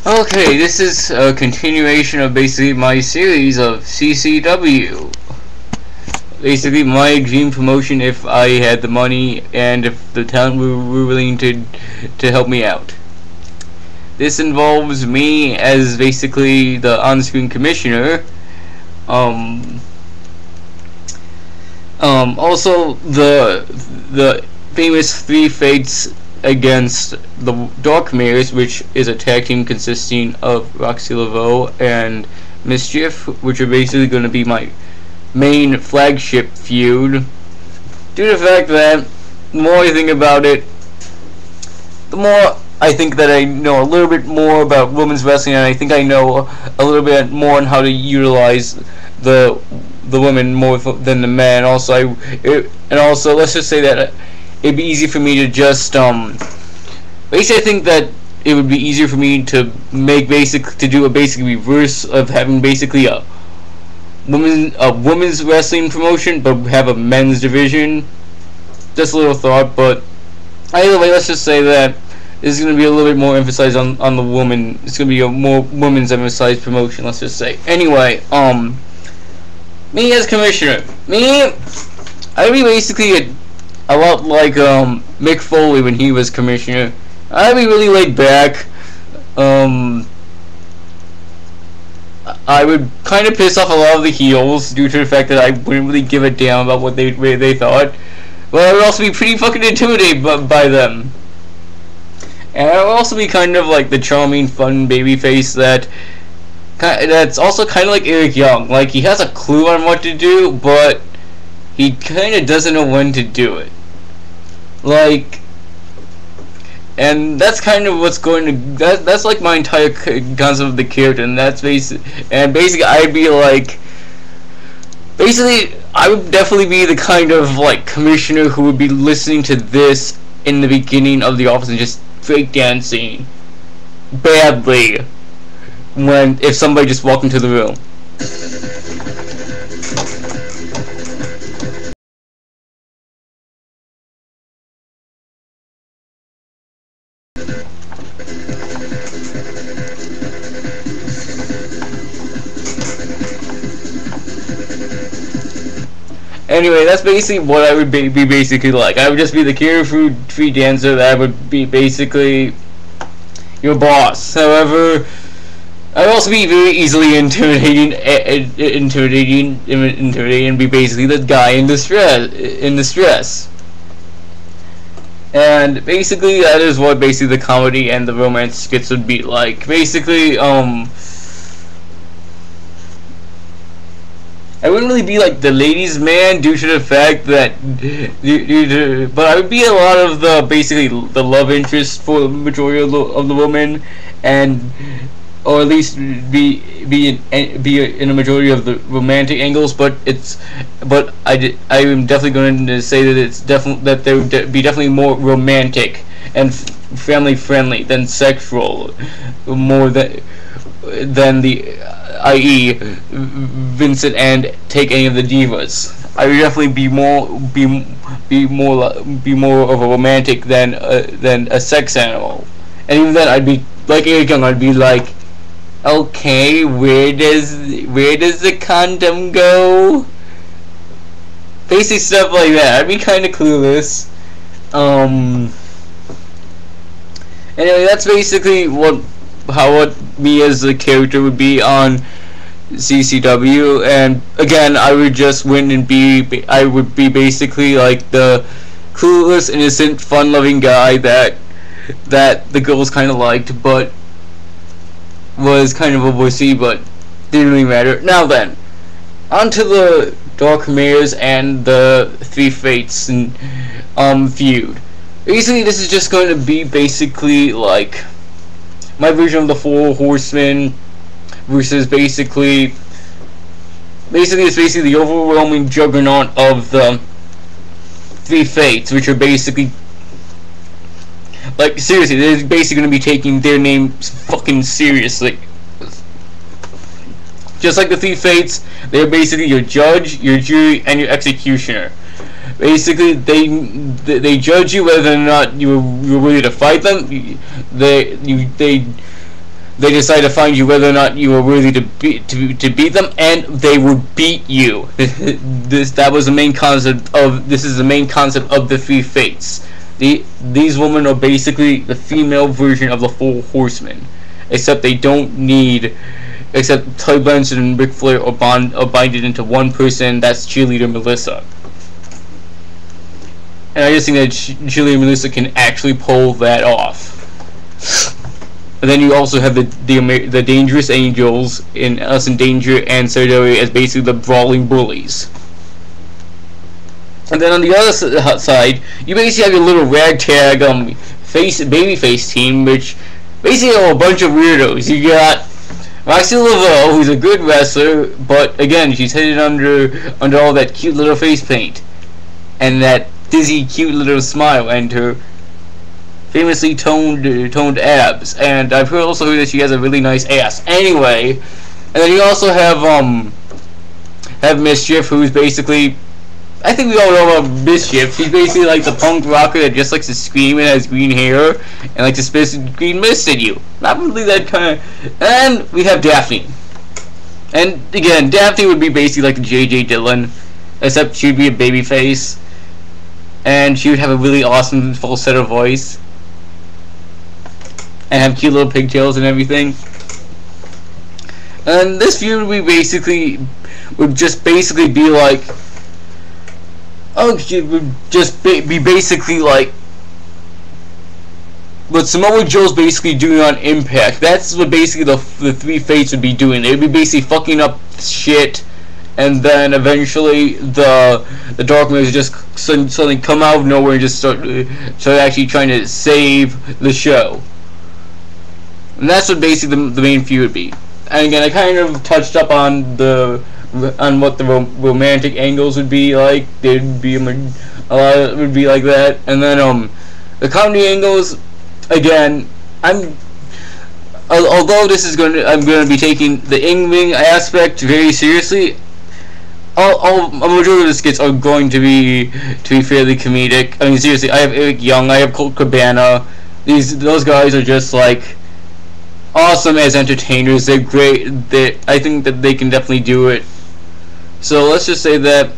Okay, this is a continuation of basically my series of CCW. Basically, my dream promotion if I had the money and if the talent were willing to help me out. This involves me as basically the on-screen commissioner. Also the famous Three Fates against the Dark Mirrors, which is a tag team consisting of Roxy Laveau and Mischief, which are basically going to be my main flagship feud. Due to the fact that the more I think about it, the more I think that I know a little bit more about women's wrestling, and I think I know a little bit more on how to utilize the women more than the men. Also, let's just say that it'd be easy for me to just basically I think that it would be easier for me to do a basic reverse of having basically a women's wrestling promotion but have a men's division. Just a little thought, but either way, let's just say that this is going to be a little bit more emphasized on the woman. It's going to be a more women's emphasized promotion, let's just say. Anyway, me as commissioner, I'd be basically a lot like Mick Foley when he was commissioner. I'd be really laid back. I would kind of piss off a lot of the heels due to the fact that I wouldn't really give a damn about what they thought. But I would also be pretty fucking intimidated by them. And I would also be kind of like the charming, fun babyface that's also kind of like Eric Young. Like, he has a clue on what to do, but he kind of doesn't know when to do it. Like, and that's kind of what's going to that's like my entire concept of the character, and that's basically I'd be like, basically I would definitely be the kind of like commissioner who would be listening to this in the beginning of the office and just fake dancing badly if somebody just walked into the room. Anyway, that's basically what I would be basically like. I would just be the carefree dancer that would be basically your boss. However, I would also be very easily intimidating and be basically the guy in distress. And basically that is what basically the comedy and the romance skits would be like. Basically, I wouldn't really be like the ladies' man due to the fact that, but I would be a lot of basically the love interest for the majority of the women, or at least be in a majority of the romantic angles. But I am definitely going to say that they would be definitely more romantic and family friendly than sexual, more than the i.e. Vincent and Take Any of the Divas. I would definitely be more of a romantic than a sex animal. And even then, I'd be like Eric Young. I'd be like, okay, where does the condom go? Basic stuff like that. I'd be kind of clueless. Anyway, that's basically what me as a character would be on CCW, and again, I would just win and I would be basically like the clueless, innocent, fun-loving guy that the girls kind of liked, but was kind of a wussy, but didn't really matter. Now then, on to the Dark Mirrors and the Three Fates and feud. Basically, this is just going to be basically like my version of the Four Horsemen versus basically it's basically the overwhelming juggernaut of the Three Fates, which are basically, like, seriously, they're basically going to be taking their names fucking seriously. Just like the Three Fates, they're basically your judge, your jury, and your executioner. Basically, they judge you whether or not you're ready to fight them. they decide to find you whether or not you are worthy to beat them, and they would beat you. That was the main concept of this is the main concept of the Three Fates. These women are basically the female version of the Four Horsemen, except they don't need. Except Tully Blanchard and Ric Flair are binded into one person. That's cheerleader Melissa. And I just think that cheerleader Melissa can actually pull that off. And then you also have the Dangerous Angels in Us in Danger and Sartori as basically the brawling bullies. And then on the other side, you basically have your little ragtag babyface team, which basically are a bunch of weirdos. You got Roxy Laveau, who's a good wrestler, but again, she's hidden under all that cute little face paint and that dizzy, cute little smile and her famously toned abs. And I've also heard that she has a really nice ass. Anyway, and then you also have Mischief, who's basically, I think we all know about Mischief. She's basically like the punk rocker that just likes to scream and has green hair and likes to spit green mist at you. Not really that kind of. And we have Daphne. And again, Daphne would be basically like the J.J. Dillon, except she'd be a babyface, and she would have a really awesome falsetto voice, and have cute little pigtails and everything. And this feud would just basically be like. Oh, it would just be basically like what Samoa Joe's basically doing on Impact. That's what basically the Three Fates would be doing. They'd be basically fucking up shit, and then eventually the Dark Knights just suddenly come out of nowhere and just start actually trying to save the show. And that's what basically the main feud would be. And again, I kind of touched up on what the romantic angles would be like. There'd be a lot of it would be like that, and then the comedy angles. Again, although I'm going to be taking the in-ring aspect very seriously. A majority of the skits are going to be fairly comedic. I mean, seriously, I have Eric Young, I have Colt Cabana. Those guys are just like awesome as entertainers. They're great. I think that they can definitely do it. So let's just say that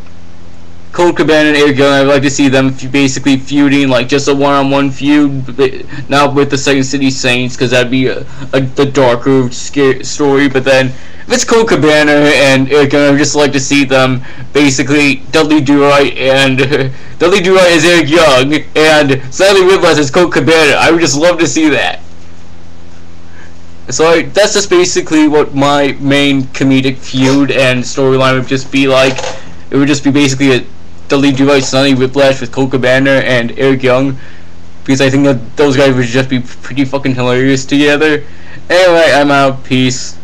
Colt Cabana and Eric Young, I'd like to see them basically feuding, like just a one-on-one feud, not with the Second City Saints, because that'd be the darker story. But then if it's Colt Cabana and Eric Young, I'd just like to see them basically Dudley Do-Right as Eric Young and Sally Whiplash as Colt Cabana. I would just love to see that. So that's just basically what my main comedic feud and storyline would just be like. It would just be basically a Dudley Do-Right, Sonny Whiplash with Colt Cabana and Eric Young, because I think that those guys would just be pretty fucking hilarious together. Anyway, I'm out. Peace.